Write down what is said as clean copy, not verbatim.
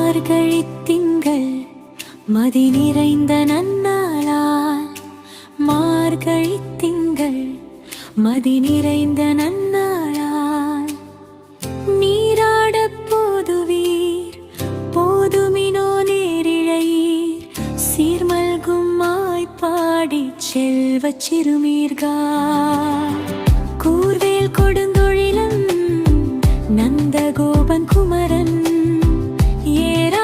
மார்கழித் திங்கள் மதி நிறைந்த நன்னாளால், மார்கழித் திங்கள் மதி நிறைந்த நன்னாளால், நீராடப் போதுவீர் போதுமினோ நேரிழையீர், சீர்மல்கும் மாய்ப்பாடிச் செல்வச் சிறுமீர்காள். கூர்வேல் கொடுந்தொழிலன் நந்தகோபன் குமரன் ஏற